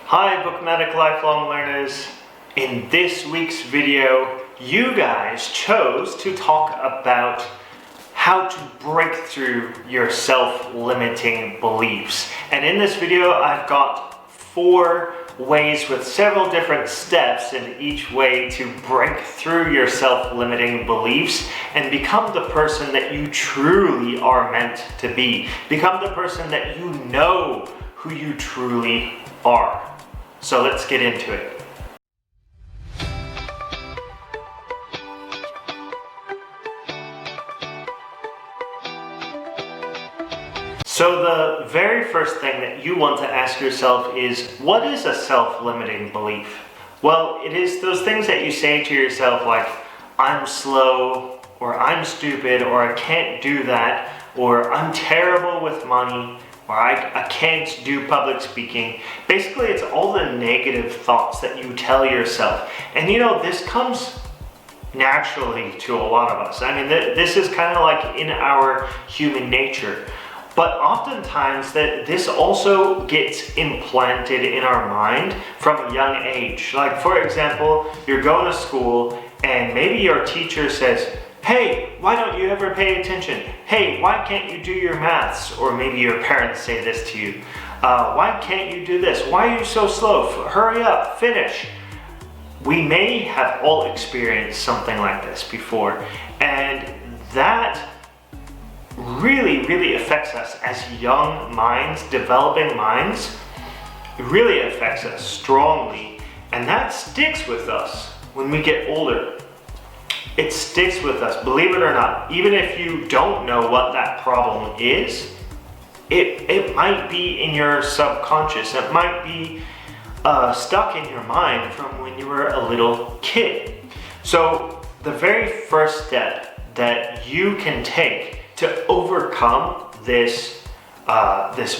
Hi Bookmatic lifelong learners. In this week's video, you guys chose to talk about how to break through your self-limiting beliefs. And in this video, I've got 4 ways with several different steps in each way to break through your self-limiting beliefs and become the person that you truly are meant to be. Become the person that you know who you truly are. So let's get into it. So the very first thing that you want to ask yourself is, what is a self-limiting belief? Well, it is those things that you say to yourself like, I'm slow, or I'm stupid, or I can't do that, or I'm terrible with money, or I can't do public speaking. Basically, it's all the negative thoughts that you tell yourself. And you know, this comes naturally to a lot of us. I mean, this is kind of like in our human nature. But oftentimes this also gets implanted in our mind from a young age. Like, for example, you're going to school and maybe your teacher says, hey, why don't you ever pay attention? Hey, why can't you do your maths? Or maybe your parents say this to you. Why can't you do this? Why are you so slow? Hurry up, finish. We may have all experienced something like this before. And that really affects us as young minds, developing minds. It really affects us strongly. And that sticks with us when we get older. It sticks with us, believe it or not. Even if you don't know what that problem is, it might be in your subconscious. It might be stuck in your mind from when you were a little kid. So the very first step that you can take to overcome this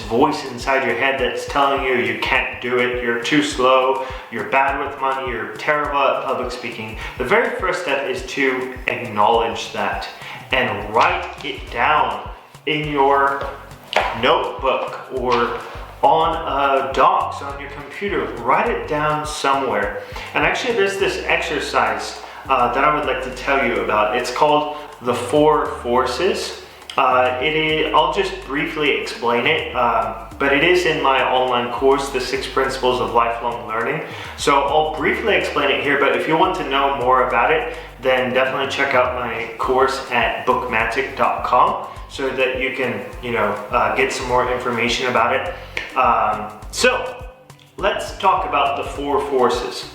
voice inside your head that's telling you you can't do it, you're too slow, you're bad with money, you're terrible at public speaking. The very first step is to acknowledge that and write it down in your notebook or on docs on your computer. Write it down somewhere. And actually there's this exercise that I would like to tell you about. It's called the 4 forces. I'll just briefly explain it, but it is in my online course, The 6 Principles of Lifelong Learning. So I'll briefly explain it here, but if you want to know more about it, then definitely check out my course at bookmatic.com so that you can, get some more information about it. So let's talk about the 4 forces.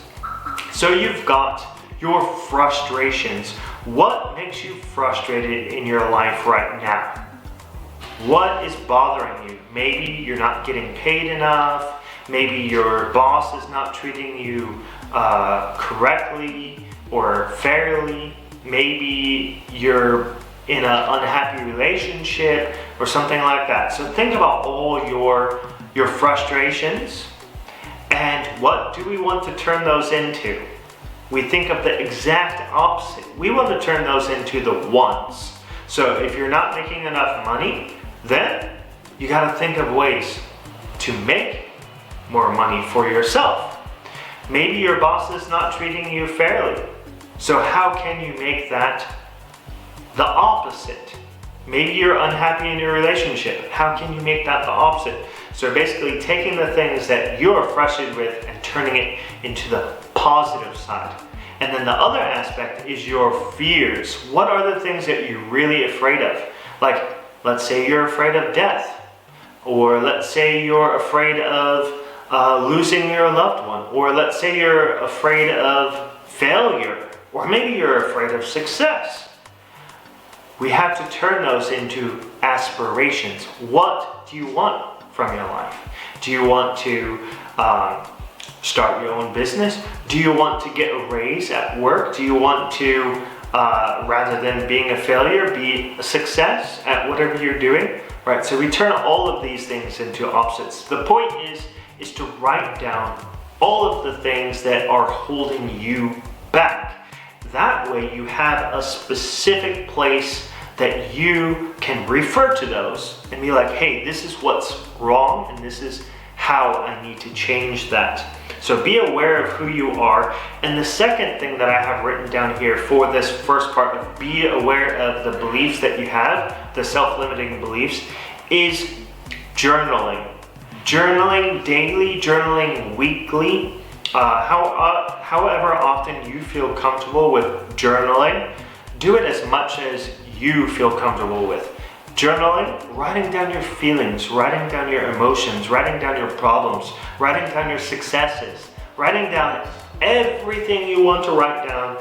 So you've got your frustrations. What makes you frustrated in your life right now? What is bothering you? Maybe you're not getting paid enough. Maybe your boss is not treating you correctly or fairly. Maybe you're in an unhappy relationship or something like that. So think about all your frustrations, and what do we want to turn those into? We think of the exact opposite. We want to turn those into the ones. So if you're not making enough money, then you got to think of ways to make more money for yourself. Maybe your boss is not treating you fairly. So how can you make that the opposite? Maybe you're unhappy in your relationship. How can you make that the opposite? So basically taking the things that you're frustrated with and turning it into the positive side. And then the other aspect is your fears. What are the things that you're really afraid of? Like, let's say you're afraid of death, or let's say you're afraid of losing your loved one, or let's say you're afraid of failure, or maybe you're afraid of success. We have to turn those into aspirations. What do you want from your life? Do you want to start your own business? Do you want to get a raise at work? Do you want to, rather than being a failure, be a success at whatever you're doing? Right, so we turn all of these things into opposites. The point is to write down all of the things that are holding you back. That way you have a specific place that you can refer to those and be like, hey, this is what's wrong and this is how I need to change that. So be aware of who you are. And the second thing that I have written down here for this first part of be aware of the beliefs that you have, the self-limiting beliefs, is journaling. Journaling daily, journaling weekly, however often you feel comfortable with journaling, do it as much as you feel comfortable with. Journaling, writing down your feelings, writing down your emotions, writing down your problems, writing down your successes, writing down everything you want to write down.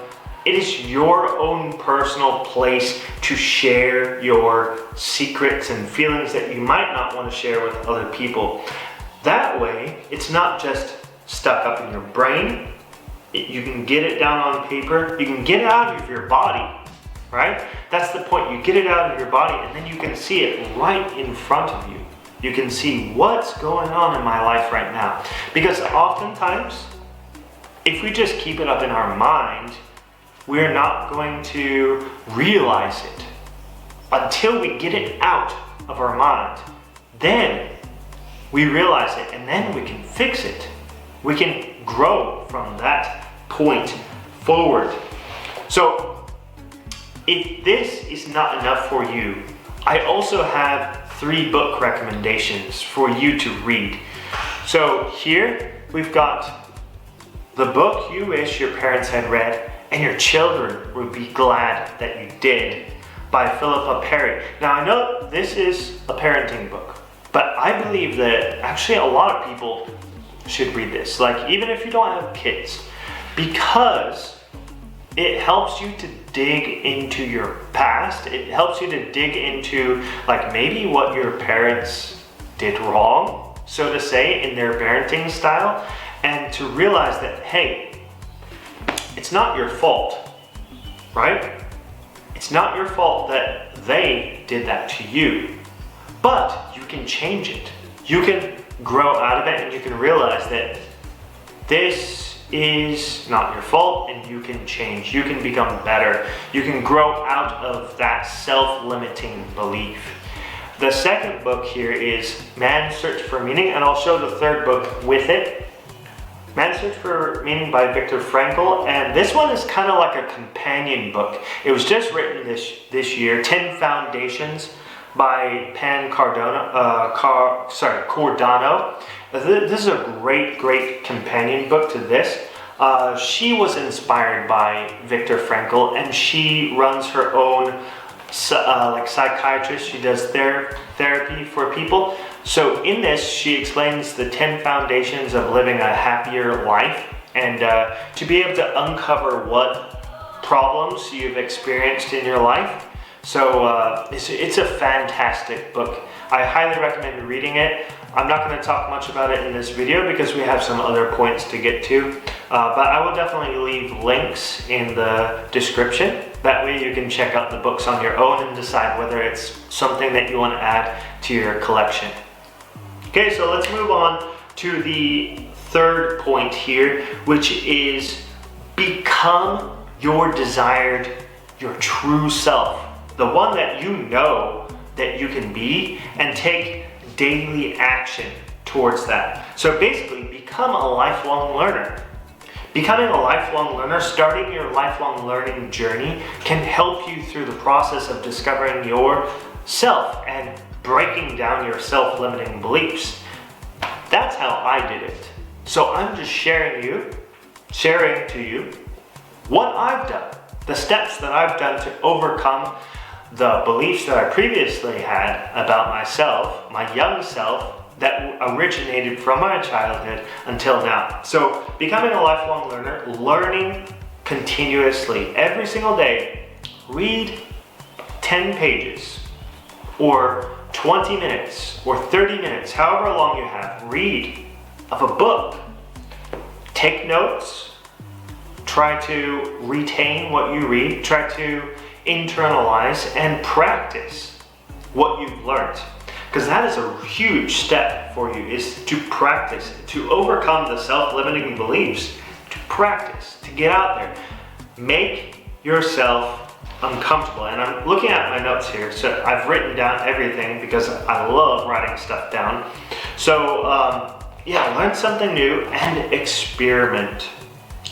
It is your own personal place to share your secrets and feelings that you might not want to share with other people. That way, it's not just stuck up in your brain. You can get it down on paper. You can get it out of your body. Right? That's the point. You get it out of your body and then you can see it right in front of you. You can see what's going on in my life right now. Because oftentimes, if we just keep it up in our mind, we're not going to realize it until we get it out of our mind. Then we realize it and then we can fix it. We can grow from that point forward. So, if this is not enough for you, I also have 3 book recommendations for you to read. So here we've got The Book You Wish Your Parents Had Read and Your Children Would Be Glad That You Did by Philippa. Now I know this is a parenting book, but I believe that actually a lot of people should read this, like even if you don't have kids, because it helps you to dig into your past. It helps you to dig into like maybe what your parents did wrong, so to say, in their parenting style, and to realize that, hey, it's not your fault, right? It's not your fault that they did that to you, but you can change it. You can grow out of it and you can realize that this is not your fault and you can change. You can become better. You can grow out of that self-limiting belief. The second book here is Man's Search for Meaning, and I'll show the third book with it. Man's Search for Meaning by Viktor Frankl, and this one is kind of like a companion book. It was just written this year, 10 Foundations by Pam Cordano. This is a great companion book to this. She was inspired by Viktor Frankl, and she runs her own psychiatrist. She does therapy for people. So in this, she explains the 10 foundations of living a happier life, and to be able to uncover what problems you've experienced in your life. So it's a fantastic book. I highly recommend reading it. I'm not going to talk much about it in this video because we have some other points to get to, but I will definitely leave links in the description. That way you can check out the books on your own and decide whether it's something that you want to add to your collection. Okay, so let's move on to the third point here, which is become your true self, the one that you know that you can be, and take daily action towards that. So basically, become a lifelong learner. Becoming a lifelong learner, starting your lifelong learning journey, can help you through the process of discovering yourself and breaking down your self-limiting beliefs. That's how I did it. So I'm just sharing to you what I've done, the steps that I've done to overcome the beliefs that I previously had about myself, my young self, that originated from my childhood until now. So becoming a lifelong learner, learning continuously every single day. Read 10 pages or 20 minutes or 30 minutes, however long you have. Read of a book. Take notes. Try to retain what you read. Try to internalize and practice what you've learned. Because that is a huge step for you, is to practice, to overcome the self-limiting beliefs, to practice, to get out there. Make yourself uncomfortable. And I'm looking at my notes here, so I've written down everything because I love writing stuff down. So yeah, learn something new and experiment.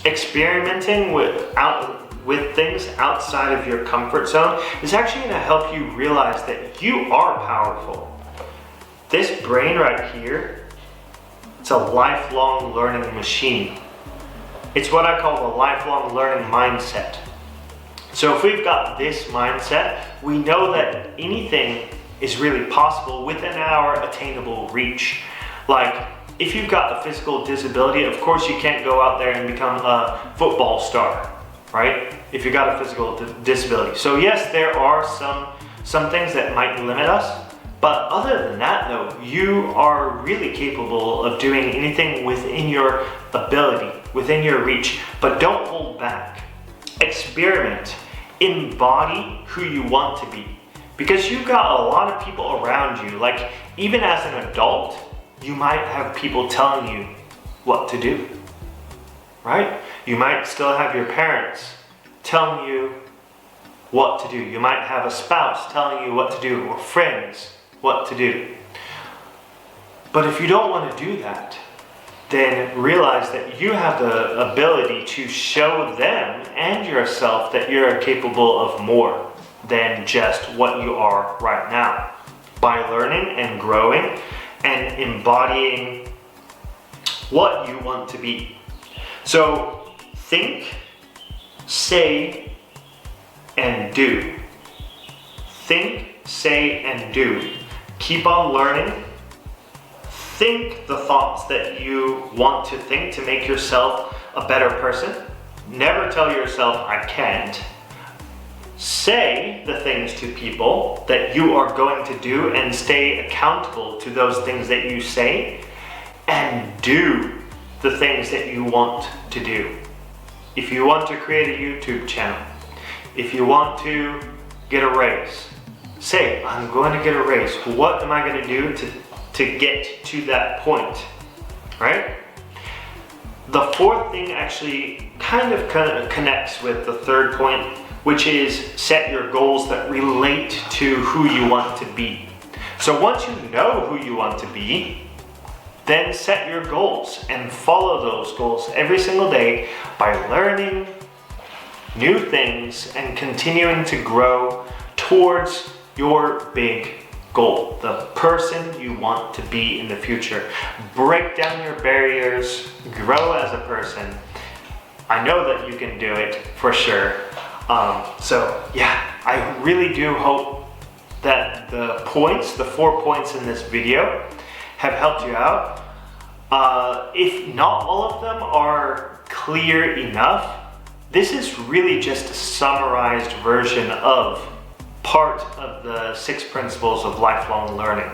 Experimenting with things outside of your comfort zone is actually going to help you realize that you are powerful. This brain right here, it's a lifelong learning machine. It's what I call the lifelong learning mindset. So if we've got this mindset, we know that anything is really possible within our attainable reach. Like, if you've got a physical disability, of course you can't go out there and become a football star, right? If you've got a physical disability. So yes, there are some things that might limit us, but other than that though, you are really capable of doing anything within your ability, within your reach, but don't hold back. Experiment, embody who you want to be. Because you've got a lot of people around you, like even as an adult, you might have people telling you what to do, right? You might still have your parents telling you what to do. You might have a spouse telling you what to do, or friends what to do. But if you don't want to do that, then realize that you have the ability to show them and yourself that you're capable of more than just what you are right now. By learning and growing and embodying what you want to be. So think, say, and do. Think, say, and do. Keep on learning. Think the thoughts that you want to think to make yourself a better person. Never tell yourself, I can't. Say the things to people that you are going to do and stay accountable to those things that you say, and do the things that you want to do. If you want to create a YouTube channel, if you want to get a raise, say, I'm going to get a raise. What am I going to do to get to that point, right? The fourth thing actually kind of connects with the third point, which is set your goals that relate to who you want to be. So once you know who you want to be, then set your goals and follow those goals every single day by learning new things and continuing to grow towards your big goal, the person you want to be in the future. Break down your barriers, grow as a person. I know that you can do it for sure. So yeah, I really do hope that the 4 points in this video have helped you out. If not all of them are clear enough, this is really just a summarized version of part of the 6 principles of lifelong learning.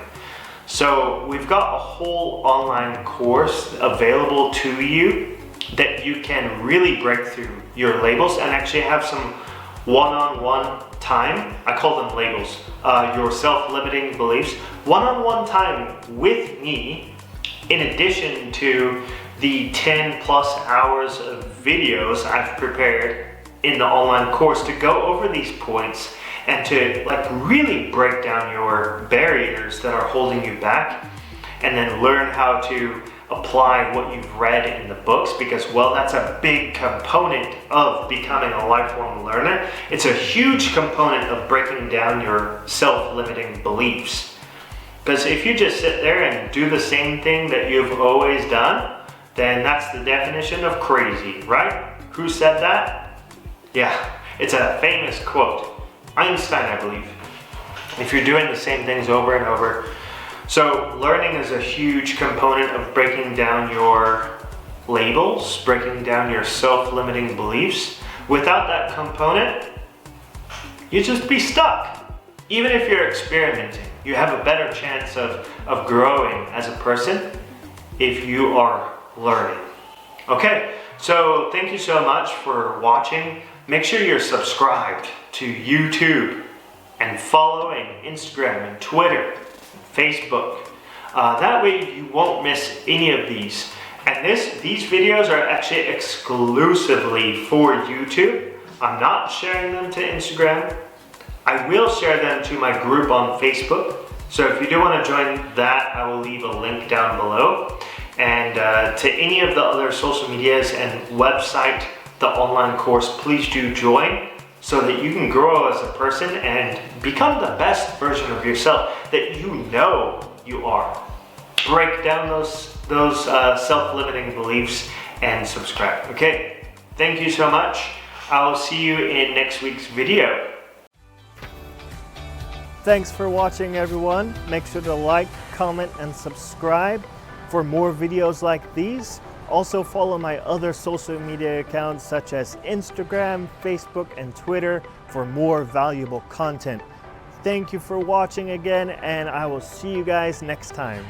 So we've got a whole online course available to you that you can really break through your labels and actually have some one-on-one time. I call them labels, your self-limiting beliefs. One-on-one time with me, in addition to the 10 plus hours of videos I've prepared in the online course to go over these points and to really break down your barriers that are holding you back, and then learn how to apply what you've read in the books, because that's a big component of becoming a lifelong learner. It's a huge component of breaking down your self-limiting beliefs. Because if you just sit there and do the same thing that you've always done, then that's the definition of crazy, right? Who said that? Yeah, it's a famous quote. Einstein, I believe. If you're doing the same things over and over. So learning is a huge component of breaking down your labels, breaking down your self-limiting beliefs. Without that component, you'd just be stuck. Even if you're experimenting, you have a better chance of growing as a person if you are learning. Okay, so thank you so much for watching. Make sure you're subscribed to YouTube and following Instagram and Twitter and Facebook. That way you won't miss any of these. And these videos are actually exclusively for YouTube. I'm not sharing them to Instagram. I will share them to my group on Facebook. So if you do want to join that, I will leave a link down below. And to any of the other social medias and website, the online course, please do join so that you can grow as a person and become the best version of yourself that you know you are. Break down those self-limiting beliefs and subscribe. Okay, thank you so much. I will see you in next week's video. Thanks for watching, everyone. Make sure to like, comment, and subscribe for more videos like these. Also follow my other social media accounts such as Instagram, Facebook, and Twitter for more valuable content. Thank you for watching again, and I will see you guys next time.